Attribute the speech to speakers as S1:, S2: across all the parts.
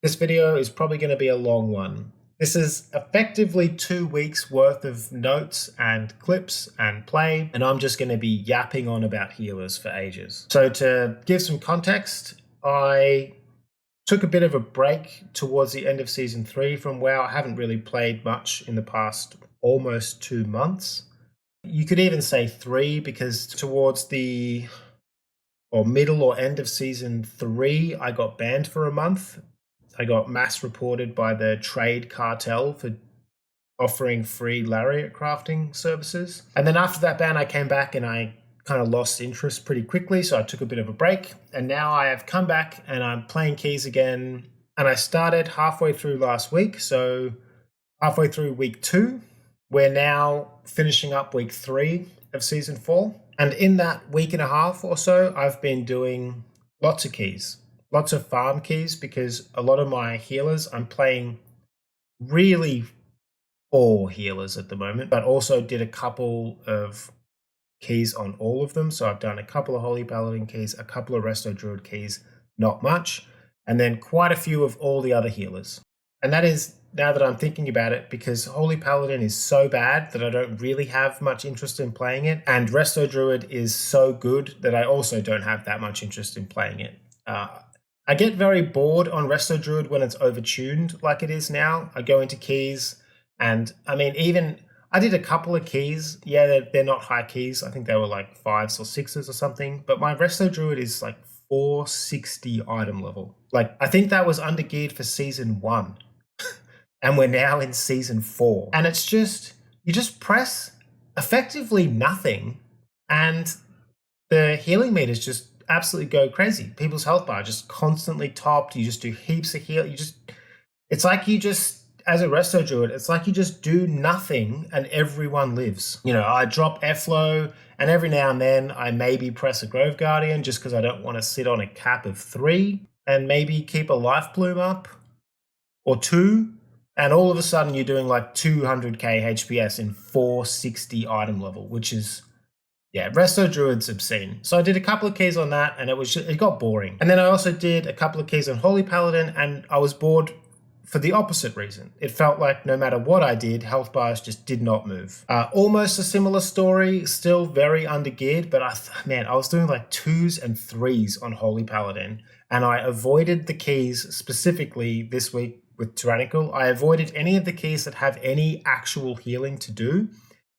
S1: This video is probably going to be a long one. This is effectively 2 weeks worth of notes and clips and play, and I'm just going to be yapping on about healers for ages. So to give some context, I took a bit of a break towards the end of Season 3 from WoW. I haven't really played much in the past almost 2 months. You could even say 3, because towards the middle or end of Season 3, I got banned for a month. I got mass reported by the trade cartel for offering free lariat crafting services. And then after that ban, I came back and I kind of lost interest pretty quickly. So I took a bit of a break. And now I have come back and I'm playing keys again. And I started halfway through last week. So halfway through week 2, we're now finishing up week 3 of Season 4. And in that week and a half or so, I've been doing lots of keys. Lots of farm keys, because a lot of my healers, I'm playing really 4 healers at the moment, but also did a couple of keys on all of them. So I've done a couple of Holy Paladin keys, a couple of Resto Druid keys, not much, and then quite a few of all the other healers. And that is, now that I'm thinking about it, because Holy Paladin is so bad that I don't really have much interest in playing it, and Resto Druid is so good that I also don't have that much interest in playing it. I get very bored on Resto Druid when it's overtuned like it is now. I go into keys, and I mean, even I did a couple of keys. Yeah, they're not high keys. I think they were like 5s or 6s or something. But my Resto Druid is like 460 item level. Like, I think that was under geared for Season 1. And we're now in Season 4. And it's just, you just press effectively nothing, and the healing meters just absolutely go crazy. People's health bar just constantly topped. You just do heaps of heal. It's like you just, as a Resto Druid, it's like you just do nothing and everyone lives. You know, I drop airflow, and every now and then I maybe press a Grove Guardian just because I don't want to sit on a cap of 3, and maybe keep a life bloom up or 2. And all of a sudden you're doing like 200k HPS in 460 item level, which is, yeah, Resto Druid's obscene. So I did a couple of keys on that, and it got boring. And then I also did a couple of keys on Holy Paladin, and I was bored for the opposite reason. It felt like no matter what I did, health bars just did not move. Almost a similar story, still very undergeared, but I was doing like 2s and 3s on Holy Paladin, and I avoided the keys specifically this week with Tyrannical. I avoided any of the keys that have any actual healing to do,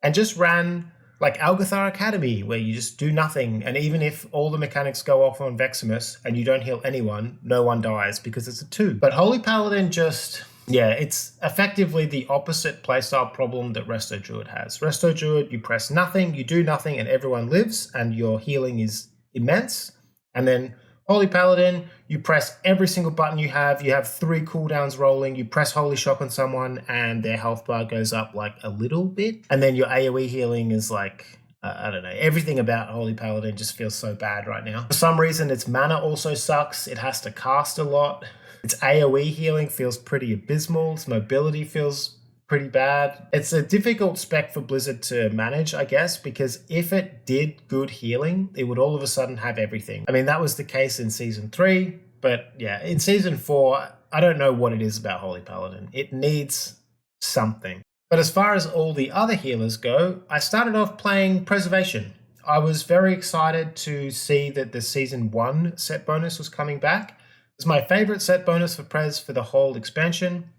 S1: and just ran like Algathar Academy, where you just do nothing, and even if all the mechanics go off on Veximus and you don't heal anyone, no one dies because it's a 2. But Holy Paladin just, yeah, it's effectively the opposite playstyle problem that Resto Druid has. Resto Druid, you press nothing, you do nothing, and everyone lives, and your healing is immense. And then Holy Paladin, you press every single button you have 3 cooldowns rolling, you press Holy Shock on someone and their health bar goes up like a little bit, and then your AoE healing is like, I don't know, everything about Holy Paladin just feels so bad right now. For some reason, its mana also sucks, it has to cast a lot, its AoE healing feels pretty abysmal, its mobility feels pretty bad. It's a difficult spec for Blizzard to manage, I guess, because if it did good healing, it would all of a sudden have everything. I mean, that was the case in Season 3, but yeah, in Season 4, I don't know what it is about Holy Paladin. It needs something. But as far as all the other healers go, I started off playing Preservation. I was very excited to see that the Season 1 set bonus was coming back. It's my favorite set bonus for Prez for the whole expansion.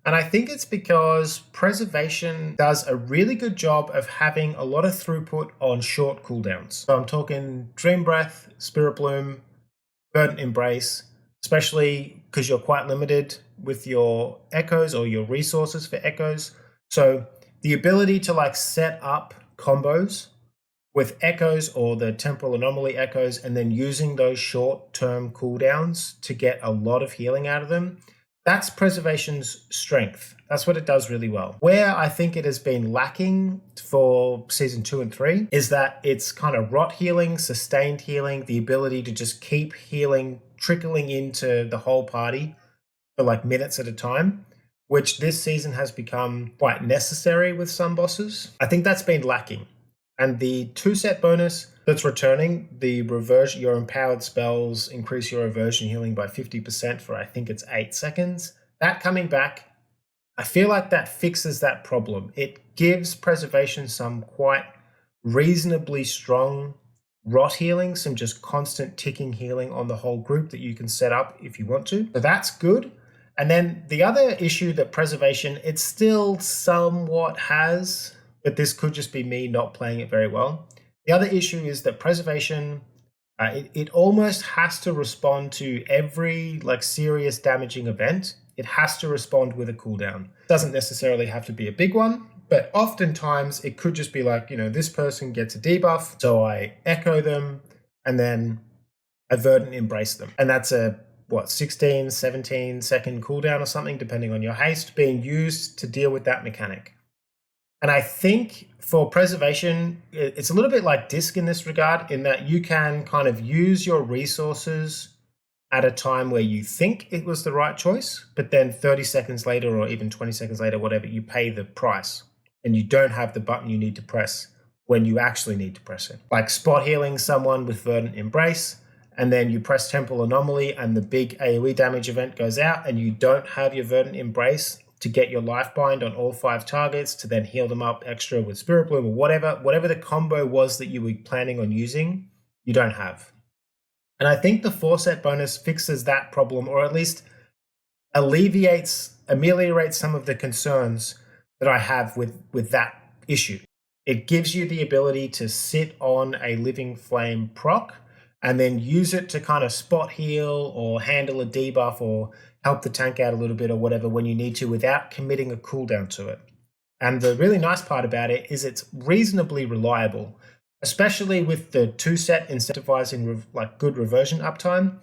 S1: And I think it's because Preservation does a really good job of having a lot of throughput on short cooldowns. So I'm talking Dream Breath, Spirit Bloom, Verdant Embrace, especially because you're quite limited with your echoes or your resources for echoes. So the ability to like set up combos with echoes or the temporal anomaly echoes, and then using those short-term cooldowns to get a lot of healing out of them, that's Preservation's strength. That's what it does really well. Where I think it has been lacking for Season 2 and 3 is that it's kind of rot healing, sustained healing, the ability to just keep healing, trickling into the whole party for like minutes at a time, which this season has become quite necessary with some bosses. I think that's been lacking. And the 2 set bonus, that's returning, the reversion, your empowered spells increase your reversion healing by 50% for I think it's 8 seconds. That coming back, I feel like that fixes that problem. It gives preservation some quite reasonably strong rot healing, some just constant ticking healing on the whole group that you can set up if you want to. So that's good. And then the other issue that preservation, it still somewhat has, but this could just be me not playing it very well. The other issue is that preservation, it almost has to respond to every like serious damaging event. It has to respond with a cooldown. It doesn't necessarily have to be a big one, but oftentimes it could just be like, this person gets a debuff, so I echo them and then I verdant embrace them. And that's a 16, 17 second cooldown or something, depending on your haste, being used to deal with that mechanic. And I think for preservation, it's a little bit like Disc in this regard, in that you can kind of use your resources at a time where you think it was the right choice, but then 30 seconds later or even 20 seconds later, whatever, you pay the price and you don't have the button you need to press when you actually need to press it. Like spot healing someone with Verdant Embrace, and then you press Temporal Anomaly and the big AoE damage event goes out and you don't have your Verdant Embrace to get your life bind on all 5 targets to then heal them up extra with Spirit Bloom or whatever the combo was that you were planning on using, you don't have. And I think the 4-set bonus fixes that problem, or at least ameliorates some of the concerns that I have with that issue. It gives you the ability to sit on a Living Flame proc and then use it to kind of spot heal or handle a debuff or help the tank out a little bit or whatever when you need to without committing a cooldown to it. And the really nice part about it is it's reasonably reliable, especially with the 2-set incentivizing like good reversion uptime.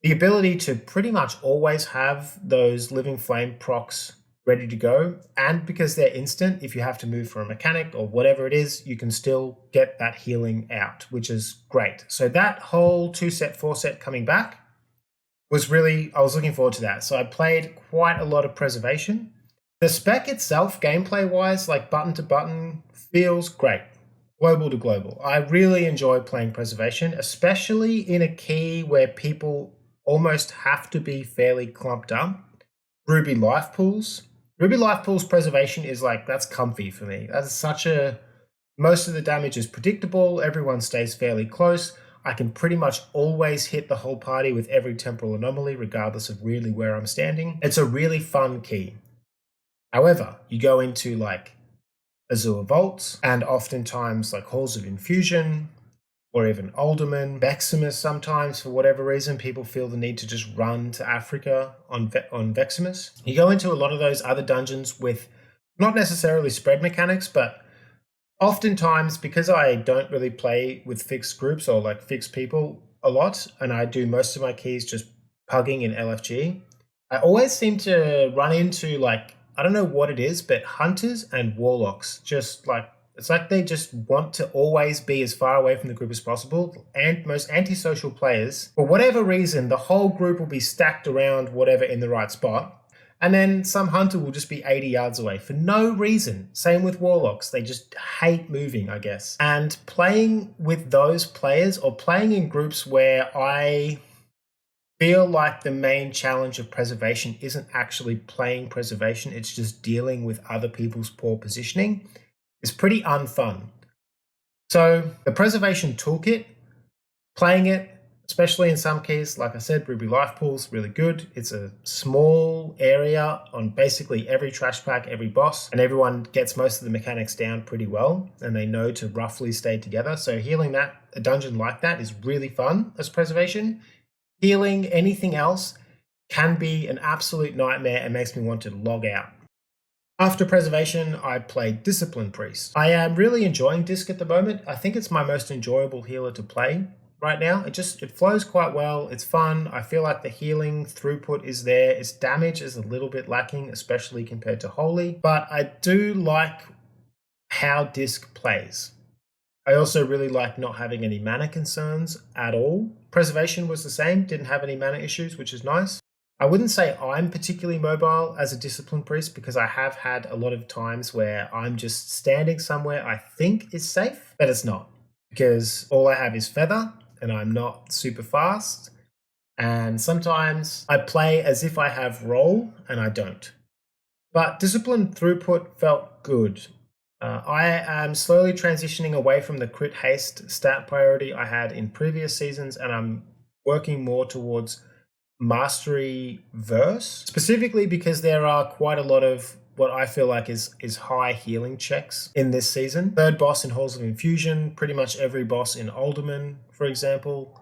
S1: The ability to pretty much always have those Living Flame procs ready to go, and because they're instant, if you have to move for a mechanic or whatever it is, you can still get that healing out, which is great. So that whole 2-set, 4-set coming back was really, I was looking forward to that. So I played quite a lot of preservation. The spec itself, gameplay-wise, like button to button, feels great. Global to global. I really enjoy playing preservation, especially in a key where people almost have to be fairly clumped up. Ruby Life Pools. Ruby Life Pools preservation is like, that's comfy for me. That's most of the damage is predictable. Everyone stays fairly close. I can pretty much always hit the whole party with every Temporal Anomaly, regardless of really where I'm standing. It's a really fun key. However, you go into like Azure Vaults and oftentimes like Halls of Infusion or even Alderman, Veximus sometimes, for whatever reason, people feel the need to just run to Africa on Veximus. You go into a lot of those other dungeons with not necessarily spread mechanics, but oftentimes, because I don't really play with fixed groups or like fixed people a lot, and I do most of my keys just pugging in LFG, I always seem to run into like, I don't know what it is, but hunters and warlocks, just like, it's like they just want to always be as far away from the group as possible. And most antisocial players, for whatever reason, the whole group will be stacked around whatever in the right spot. And then some hunter will just be 80 yards away for no reason. Same with warlocks. They just hate moving, I guess. And playing with those players or playing in groups where I feel like the main challenge of preservation isn't actually playing preservation, it's just dealing with other people's poor positioning, is pretty unfun. So the preservation toolkit, playing it, especially in some keys, like I said, Ruby Life Pool's really good. It's a small area on basically every trash pack, every boss, and everyone gets most of the mechanics down pretty well, and they know to roughly stay together. So healing a dungeon like that is really fun as preservation. Healing anything else can be an absolute nightmare and makes me want to log out. After preservation, I played Discipline Priest. I am really enjoying Disc at the moment. I think it's my most enjoyable healer to play right now. It flows quite well. It's fun. I feel like the healing throughput is there. Its damage is a little bit lacking, especially compared to Holy. But I do like how Disc plays. I also really like not having any mana concerns at all. Preservation was the same, didn't have any mana issues, which is nice. I wouldn't say I'm particularly mobile as a Discipline Priest because I have had a lot of times where I'm just standing somewhere I think is safe, but it's not. because all I have is feather and I'm not super fast. And sometimes I play as if I have roll and I don't. But disciplined throughput felt good. I am slowly transitioning away from the crit haste stat priority I had in previous seasons, and I'm working more towards mastery verse, specifically because there are quite a lot of what I feel like is high healing checks in this season. Third boss in Halls of Infusion, pretty much every boss in Alderman, for example.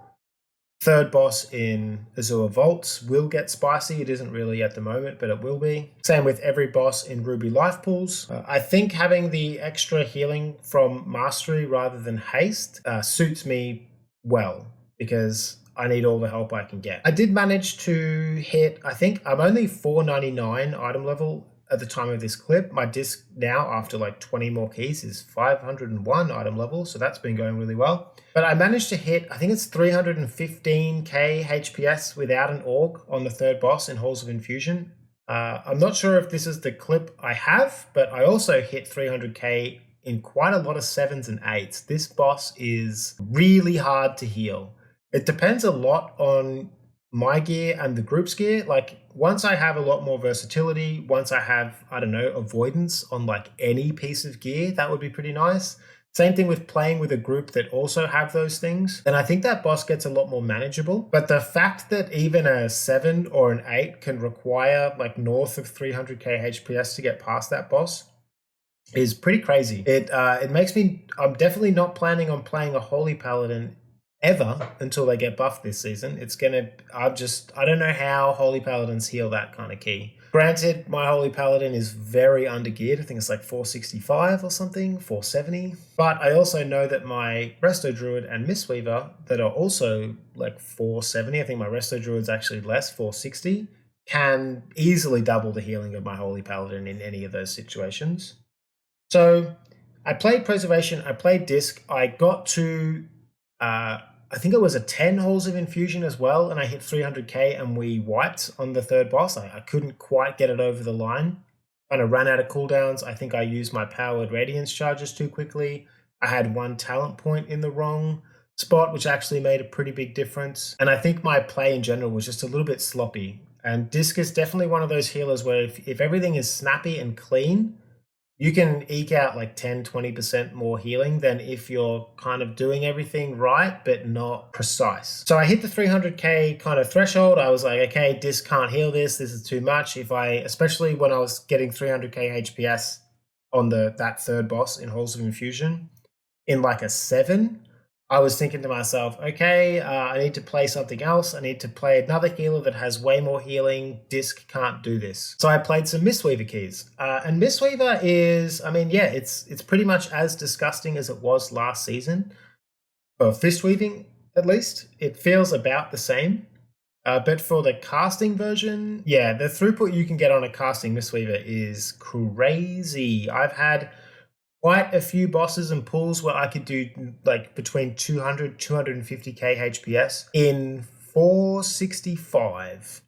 S1: Third boss in Azure Vaults will get spicy. It isn't really at the moment, but it will be. Same with every boss in Ruby Life Pools. I think having the extra healing from Mastery rather than Haste suits me well, because I need all the help I can get. I did manage to hit, I think I'm only 499 item level at the time of this clip. My disc now, after like 20 more keys, is 501 item level, so that's been going really well. But I managed to hit, I think it's 315k HPS without an org on the third boss in Halls of Infusion. I'm not sure if this is the clip I have, but I also hit 300k in quite a lot of 7s and 8s. This boss is really hard to heal. It depends a lot on my gear and the group's gear. Like, once I have a lot more versatility, once I have, I don't know, avoidance on like any piece of gear, that would be pretty nice. Same thing with playing with a group that also have those things. And I think that boss gets a lot more manageable. But the fact that even a 7 or an 8 can require like north of 300k HPS to get past that boss is pretty crazy. It makes me, I'm definitely not planning on playing a Holy Paladin ever until they get buffed this season. I don't know how Holy Paladins heal that kind of key. Granted, my Holy Paladin is very undergeared. I think it's like 465 or something, 470. But I also know that my Resto Druid and Mistweaver, that are also like 470, I think my Resto Druid's actually less, 460, can easily double the healing of my Holy Paladin in any of those situations. So I played Preservation, I played Disc, I got to I think it was a 10 Halls of Infusion as well, and I hit 300k and we wiped on the third boss. I couldn't quite get it over the line. Kind of ran out of cooldowns. I think I used my powered Radiance charges too quickly. I had one talent point in the wrong spot, which actually made a pretty big difference. And I think my play in general was just a little bit sloppy. And Disc is definitely one of those healers where if everything is snappy and clean, you can eke out like 10, 20% more healing than if you're kind of doing everything right, but not precise. So I hit the 300k kind of threshold. I was like, okay, Disc can't heal this. This is too much. Especially when I was getting 300k HPS on that third boss in Halls of Infusion in like a 7, I was thinking to myself, okay, I need to play something else. I need to play another healer that has way more healing. Disc can't do this. So I played some Mistweaver keys. And Mistweaver is, I mean, yeah, it's pretty much as disgusting as it was last season. For fist weaving, at least. It feels about the same. But for the casting version, yeah, the throughput you can get on a casting Mistweaver is crazy. I've had quite a few bosses and pools where I could do like between 200, 250k HPS in 465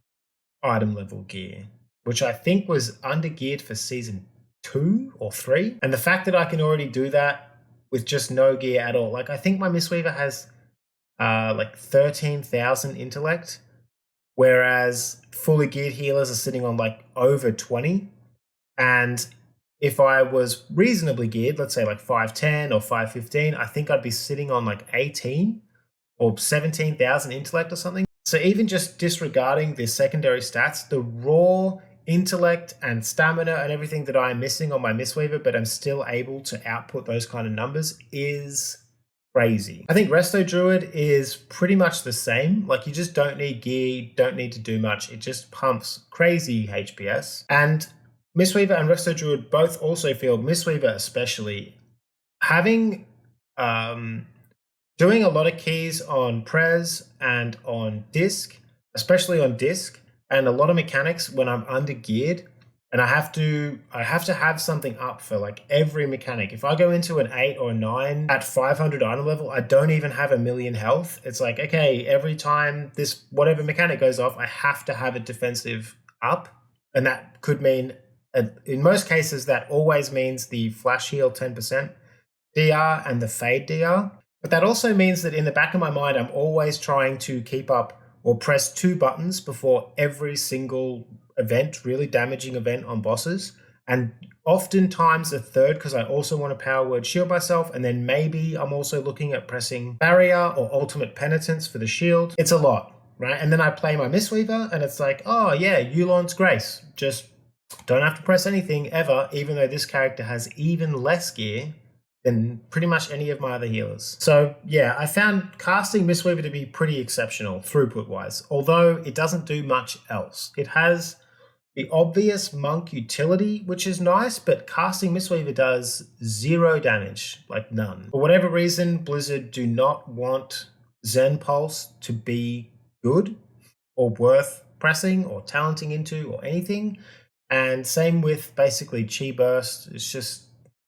S1: item level gear, which I think was undergeared for season 2 or 3. And the fact that I can already do that with just no gear at all, like I think my Mistweaver has like 13,000 intellect, whereas fully geared healers are sitting on like over 20. And if I was reasonably geared, let's say like 510 or 515, I think I'd be sitting on like 18 or 17,000 intellect or something. So even just disregarding the secondary stats, the raw intellect and stamina and everything that I'm missing on my Mistweaver, but I'm still able to output those kind of numbers, is crazy. I think Resto Druid is pretty much the same. Like, you just don't need gear, don't need to do much. It just pumps crazy HPS. And Mistweaver and Resto Druid both also feel, Mistweaver especially, having doing a lot of keys on Prez and on Disc, especially on Disc, and a lot of mechanics when I'm under geared, and I have to have something up for like every mechanic. If I go into an 8 or 9 at 500 item level, I don't even have 1,000,000 health. It's like, okay, every time this whatever mechanic goes off, I have to have a defensive up, and that could mean, in most cases, that always means the flash heal 10% DR and the fade DR. But that also means that in the back of my mind, I'm always trying to keep up or press 2 buttons before every single event, really damaging event on bosses. And oftentimes a third, because I also want to power word shield myself. And then maybe I'm also looking at pressing barrier or ultimate penitence for the shield. It's a lot, right? And then I play my Mistweaver and it's like, oh yeah, Yulon's Grace. Just don't have to press anything ever, even though this character has even less gear than pretty much any of my other healers. So yeah, I found casting Mistweaver to be pretty exceptional throughput-wise, although it doesn't do much else. It has the obvious monk utility, which is nice, but casting Mistweaver does 0 damage, like none. For whatever reason, Blizzard do not want Zen Pulse to be good or worth pressing or talenting into or anything. And same with basically Chi Burst. It's just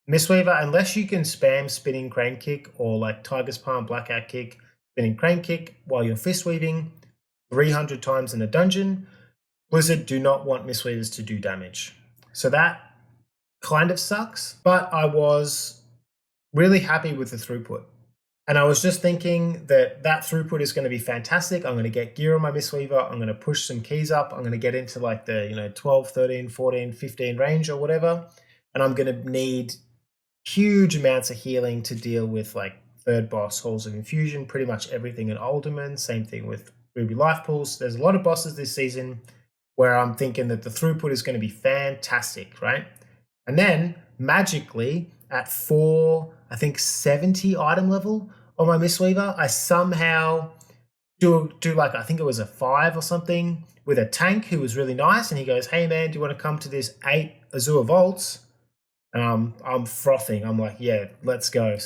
S1: Mistweaver, unless you can spam Spinning Crane Kick or like Tiger's Palm Blackout Kick, Spinning Crane Kick while you're fist weaving 300 times in a dungeon, Blizzard do not want Mistweavers to do damage. So that kind of sucks, but I was really happy with the throughput. And I was just thinking that throughput is going to be fantastic. I'm going to get gear on my Mistweaver. I'm going to push some keys up. I'm going to get into like the 12, 13, 14, 15 range or whatever. And I'm going to need huge amounts of healing to deal with like third boss, Halls of Infusion, pretty much everything in Alderman. Same thing with Ruby Life Pools. There's a lot of bosses this season where I'm thinking that the throughput is going to be fantastic, right? And then magically at 70 item level on my Mistweaver, I somehow do like, I think it was a 5 or something with a tank who was really nice. And he goes, hey man, do you want to come to this 8 Azure Vaults? And I'm frothing. I'm like, yeah, let's go.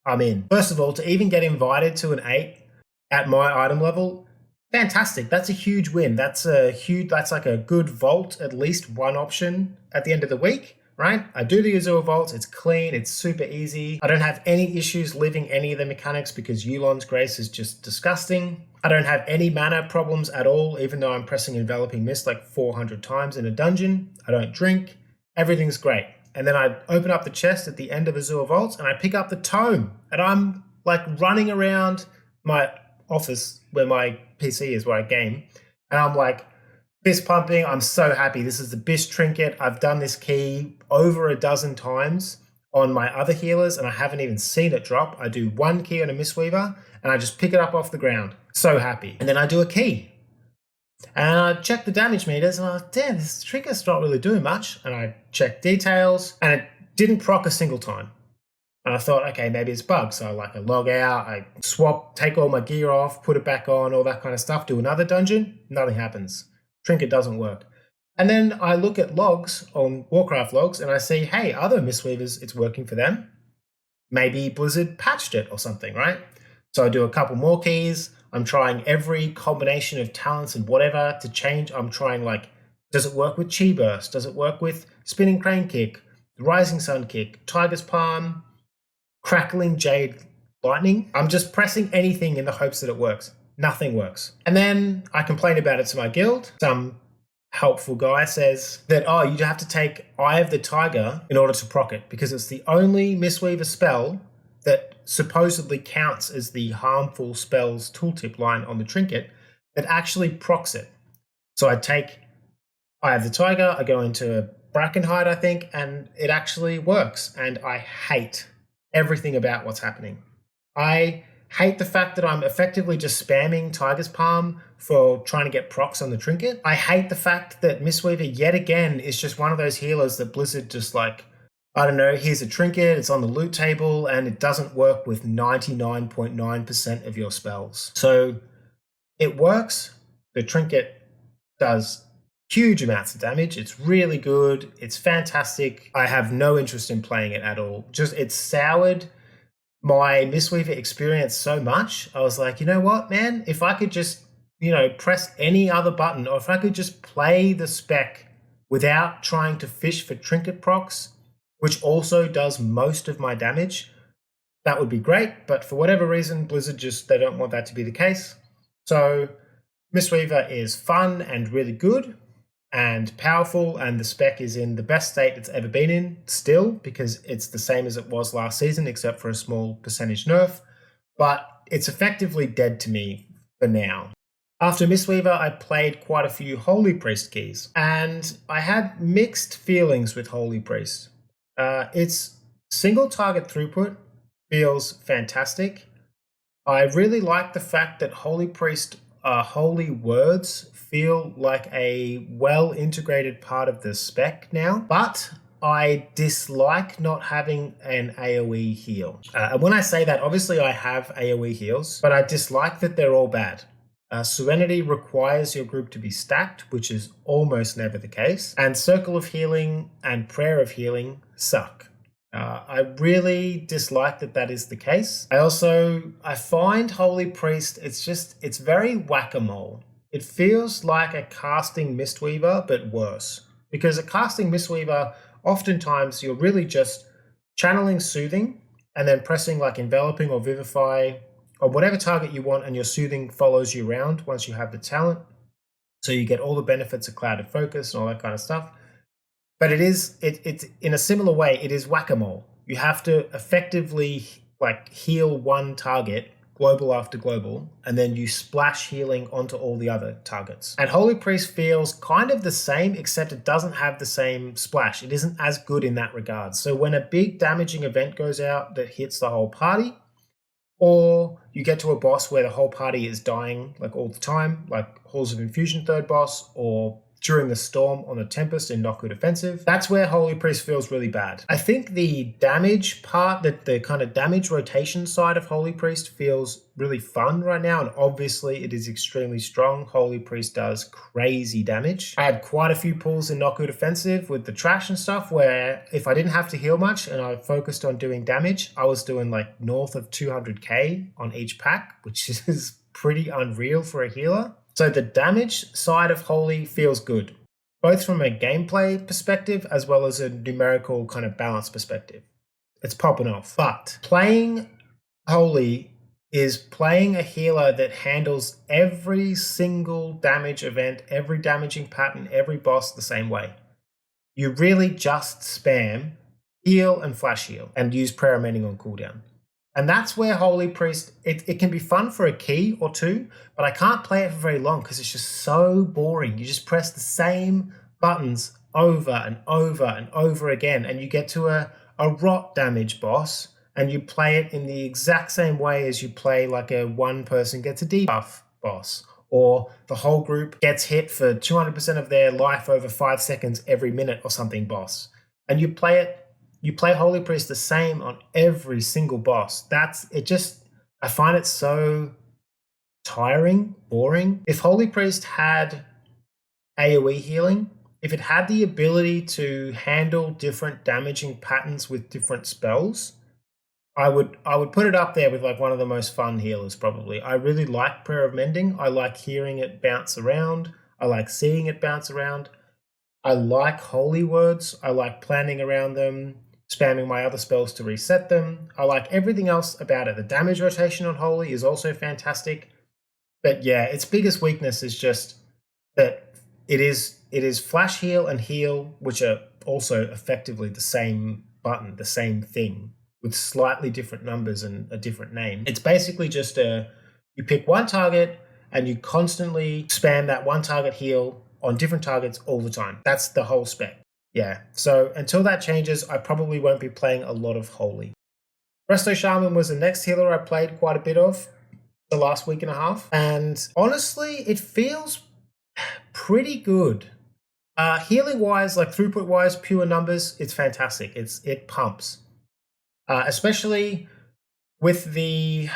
S1: I'm in. First of all, to even get invited to an 8 at my item level, fantastic. That's a huge win. That's like a good vault, at least one option at the end of the week, right? I do the Azure Vaults. It's clean. It's super easy. I don't have any issues living any of the mechanics because Yulon's Grace is just disgusting. I don't have any mana problems at all, even though I'm pressing Enveloping Mist like 400 times in a dungeon. I don't drink. Everything's great. And then I open up the chest at the end of Azure Vaults and I pick up the tome. And I'm like running around my office where my PC is, where I game. And I'm like fist pumping. I'm so happy. This is the best trinket. I've done this key over a dozen times on my other healers and I haven't even seen it drop. I do one key on a Mistweaver and I just pick it up off the ground. So happy. And then I do a key. And I check the damage meters and I was like, damn, this trinket's not really doing much. And I checked details and it didn't proc a single time. And I thought, okay, maybe it's bugged. So I log out, I swap, take all my gear off, put it back on, all that kind of stuff, do another dungeon, nothing happens. Trinket doesn't work. And then I look at logs on Warcraft logs and I see, hey, other Mistweavers, it's working for them. Maybe Blizzard patched it or something, right? So I do a couple more keys. I'm trying every combination of talents and whatever to change. I'm trying does it work with Chi Burst? Does it work with Spinning Crane Kick, Rising Sun Kick, Tiger's Palm, Crackling Jade Lightning? I'm just pressing anything in the hopes that it works. Nothing works. And then I complain about it to my guild. Some helpful guy says that, oh, you have to take Eye of the Tiger in order to proc it because it's the only Mistweaver spell that supposedly counts as the harmful spells tooltip line on the trinket that actually procs it. So I take Eye of the Tiger, I go into Brackenhide, I think, and it actually works. And I hate everything about what's happening. I hate the fact that I'm effectively just spamming Tiger's Palm for trying to get procs on the trinket. I hate the fact that Mistweaver yet again is just one of those healers that Blizzard just I don't know, here's a trinket, it's on the loot table, and it doesn't work with 99.9% of your spells. So it works. The trinket does huge amounts of damage. It's really good. It's fantastic. I have no interest in playing it at all. It's soured my Mistweaver experience so much. I was like, you know what, man? If I could just, press any other button, or if I could just play the spec without trying to fish for trinket procs, which also does most of my damage, that would be great. But for whatever reason, Blizzard they don't want that to be the case. So Mistweaver is fun and really good and powerful, and the spec is in the best state it's ever been in still, because it's the same as it was last season, except for a small percentage nerf. but it's effectively dead to me for now. After Mistweaver, I played quite a few Holy Priest keys, and I had mixed feelings with Holy Priest. Its single target throughput feels fantastic. I really like the fact that Holy Priest holy words feel like a well integrated part of the spec now, but I dislike not having an AoE heal. And when I say that, obviously I have AoE heals, but I dislike that they're all bad. Serenity requires your group to be stacked, which is almost never the case, and Circle of Healing and Prayer of Healing suck. I really dislike that is the case. I find Holy Priest, it's very whack-a-mole. It feels like a casting Mistweaver, but worse. Because a casting Mistweaver, oftentimes you're really just channeling Soothing and then pressing like Enveloping or Vivify or whatever target you want, and your Soothing follows you around once you have the talent. So you get all the benefits of Clouded Focus and all that kind of stuff. But it's in a similar way, it is whack-a-mole. You have to effectively like heal one target, global after global, and then you splash healing onto all the other targets. And Holy Priest feels kind of the same, except it doesn't have the same splash. It isn't as good in that regard. So when a big damaging event goes out that hits the whole party, or you get to a boss where the whole party is dying like all the time, like Halls of Infusion third boss, or during the storm on the Tempest in Noku Defensive, that's where Holy Priest feels really bad. I think the damage part, that the kind of damage rotation side of Holy Priest feels really fun right now, and obviously it is extremely strong. Holy Priest does crazy damage. I had quite a few pulls in Noku Defensive with the trash and stuff where if I didn't have to heal much and I focused on doing damage, I was doing like north of 200k on each pack, which is pretty unreal for a healer. So the damage side of Holy feels good, both from a gameplay perspective as well as a numerical kind of balance perspective. It's popping off. But playing Holy is playing a healer that handles every single damage event, every damaging pattern, every boss the same way. You really just spam heal and flash heal and use Prayer Mending on cooldown. And that's where Holy Priest, it can be fun for a key or two, but I can't play it for very long because it's just so boring. You just press the same buttons over and over and over again, and you get to a rot damage boss, and you play it in the exact same way as you play like a one person gets a debuff boss, or the whole group gets hit for 200% of their life over 5 seconds every minute or something boss. And you play Holy Priest the same on every single boss. I find it so tiring, boring. If Holy Priest had AoE healing, if it had the ability to handle different damaging patterns with different spells, I would put it up there with like one of the most fun healers probably. I really like Prayer of Mending. I like hearing it bounce around. I like seeing it bounce around. I like Holy Words. I like planning around them, spamming my other spells to reset them. I like everything else about it. The damage rotation on Holy is also fantastic. But yeah, its biggest weakness is just that it is flash heal and heal, which are also effectively the same button, the same thing, with slightly different numbers and a different name. It's basically just you pick one target and you constantly spam that one target heal on different targets all the time. That's the whole spec. Yeah, so until that changes, I probably won't be playing a lot of Holy. Resto Shaman was the next healer I played quite a bit of the last week and a half, and honestly, it feels pretty good. Healing wise, like throughput wise, pure numbers, it's fantastic. It pumps, especially with the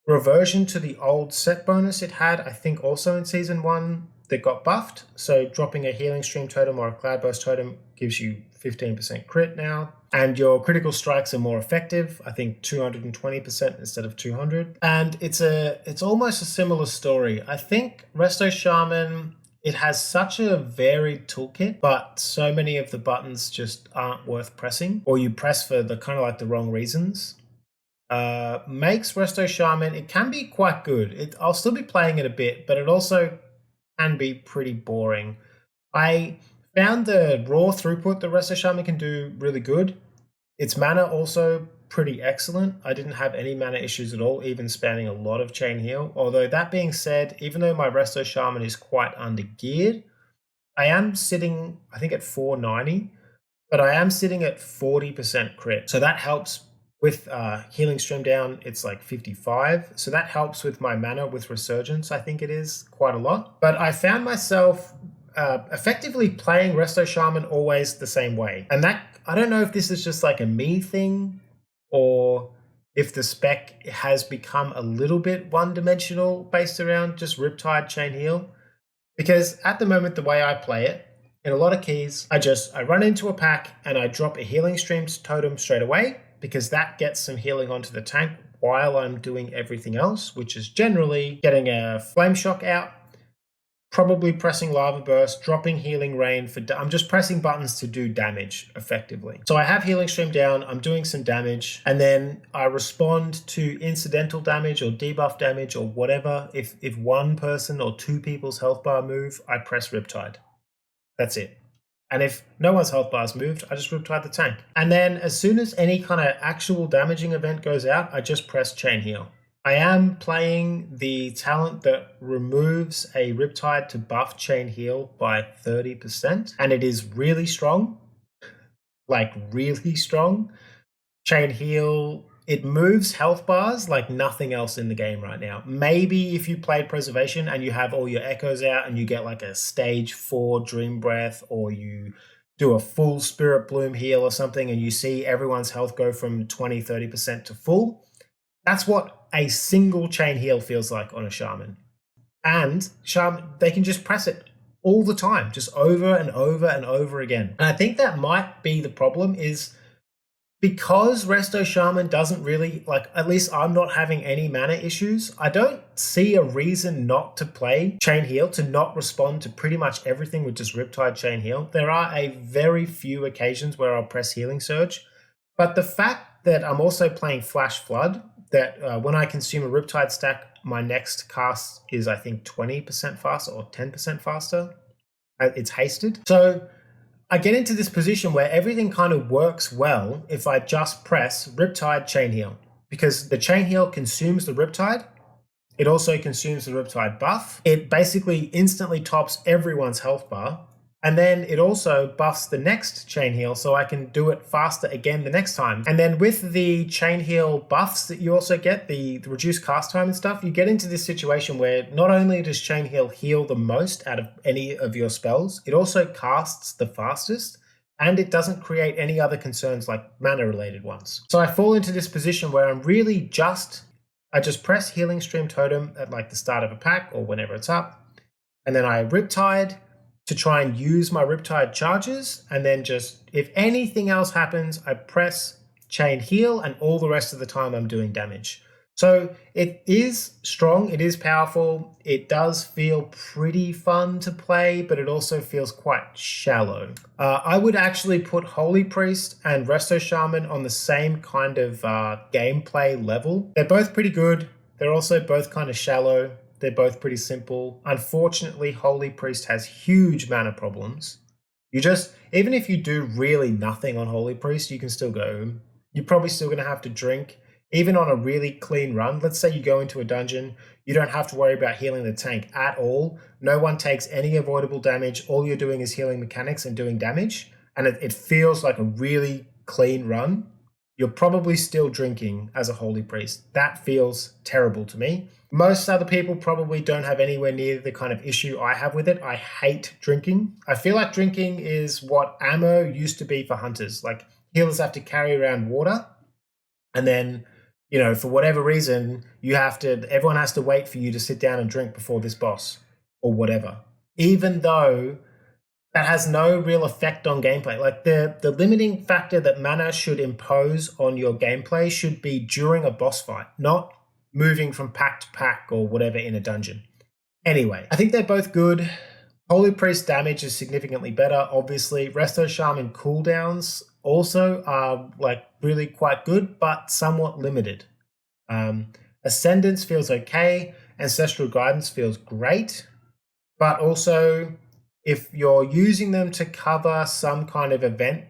S1: reversion to the old set bonus it had. I think also in season 1 that got buffed. So dropping a healing stream totem or a cloud burst totem gives you 15% crit now, and your critical strikes are more effective. I think 220% instead of 200. And it's almost a similar story. I think Resto Shaman, it has such a varied toolkit, but so many of the buttons just aren't worth pressing, or you press for the kind of like the wrong reasons. Makes Resto Shaman, it can be quite good. I'll still be playing it a bit, but it also can be pretty boring. I found the raw throughput that Resto Shaman can do really good. Its mana also pretty excellent. I didn't have any mana issues at all, even spamming a lot of Chain Heal. Although that being said, even though my Resto Shaman is quite under-geared, I am sitting, I think, at 490, but I am sitting at 40% crit. So that helps with Healing Stream down, it's like 55. So that helps with my mana with Resurgence, I think it is, quite a lot. But I found myself effectively playing Resto Shaman always the same way. And that, I don't know if this is just like a me thing or if the spec has become a little bit one-dimensional based around just Riptide Chain Heal. Because at the moment, the way I play it, in a lot of keys, I run into a pack and I drop a Healing Streams totem straight away because that gets some healing onto the tank while I'm doing everything else, which is generally getting a Flame Shock out, probably pressing Lava Burst, dropping Healing Rain I'm just pressing buttons to do damage effectively. So I have Healing Stream down, I'm doing some damage, and then I respond to incidental damage or debuff damage or whatever. If one person or two people's health bar move, I press Riptide. That's it. And if no one's health bar's moved, I just Riptide the tank. And then as soon as any kind of actual damaging event goes out, I just press Chain Heal. I am playing the talent that removes a Riptide to buff Chain Heal by 30%, and it is really strong, like really strong. Chain Heal, it moves health bars like nothing else in the game right now. Maybe if you played Preservation and you have all your echoes out and you get like a stage 4 Dream Breath, or you do a full Spirit Bloom heal or something and you see everyone's health go from 20-30% to full. That's what a single Chain Heal feels like on a Shaman. And they can just press it all the time, just over and over and over again. And I think that might be the problem, is because Resto Shaman doesn't really, like, at least I'm not having any mana issues, I don't see a reason not to play Chain Heal, to not respond to pretty much everything with just Riptide Chain Heal. There are a very few occasions where I'll press Healing Surge, but the fact that I'm also playing Flash Flood, that when I consume a Riptide stack, my next cast is, I think, 20% faster or 10% faster. It's hasted. So I get into this position where everything kind of works well if I just press Riptide Chain Heal, because the Chain Heal consumes the Riptide. It also consumes the Riptide buff. It basically instantly tops everyone's health bar. And then it also buffs the next Chain Heal, so I can do it faster again the next time. And then with the Chain Heal buffs that you also get, the reduced cast time and stuff, you get into this situation where not only does Chain Heal heal the most out of any of your spells, it also casts the fastest, and it doesn't create any other concerns like mana-related ones. So I fall into this position where I'm really I just press Healing Stream Totem at like the start of a pack or whenever it's up, and then I Riptide to try and use my Riptide charges, and then just, if anything else happens, I press Chain Heal, and all the rest of the time I'm doing damage. So it is strong, it is powerful, it does feel pretty fun to play, but it also feels quite shallow. I would actually put Holy Priest and Resto Shaman on the same kind of gameplay level. They're both pretty good, they're also both kind of shallow. They're both pretty simple. Unfortunately, Holy Priest has huge mana problems. Even if you do really nothing on Holy Priest, you can still go. You're probably still going to have to drink. Even on a really clean run, let's say you go into a dungeon, you don't have to worry about healing the tank at all. No one takes any avoidable damage. All you're doing is healing mechanics and doing damage. And it feels like a really clean run. You're probably still drinking as a Holy Priest. That feels terrible to me. Most other people probably don't have anywhere near the kind of issue I have with it. I hate drinking. I feel like drinking is what ammo used to be for hunters. Like, healers have to carry around water, and then, for whatever reason, everyone has to wait for you to sit down and drink before this boss or whatever. Even though that has no real effect on gameplay. Like, the limiting factor that mana should impose on your gameplay should be during a boss fight, not moving from pack to pack or whatever in a dungeon. Anyway, I think they're both good. Holy Priest damage is significantly better, obviously. Resto Shaman cooldowns also are like really quite good, but somewhat limited. Ascendance feels okay. Ancestral Guidance feels great, but also if you're using them to cover some kind of event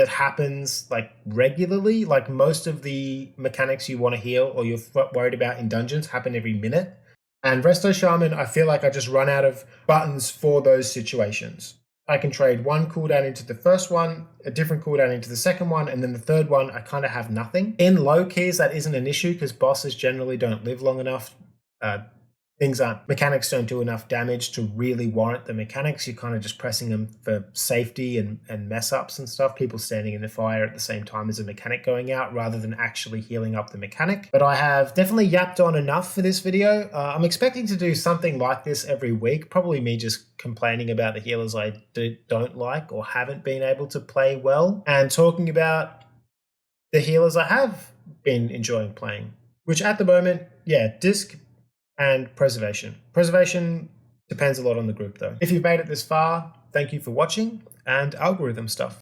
S1: that happens like regularly. Like most of the mechanics you want to heal or you're worried about in dungeons happen every minute. And Resto Shaman, I feel like I just run out of buttons for those situations. I can trade one cooldown into the first one, a different cooldown into the second one, and then the third one, I kind of have nothing. In low keys, that isn't an issue because bosses generally don't live long enough. Mechanics don't do enough damage to really warrant the mechanics. You're kind of just pressing them for safety and mess ups and stuff. People standing in the fire at the same time as a mechanic going out rather than actually healing up the mechanic. But I have definitely yapped on enough for this video. I'm expecting to do something like this every week. Probably me just complaining about the healers I don't like or haven't been able to play well, and talking about the healers I have been enjoying playing, which at the moment, yeah, Disc and Preservation. Preservation depends a lot on the group though. If you've made it this far, thank you for watching, and algorithm stuff.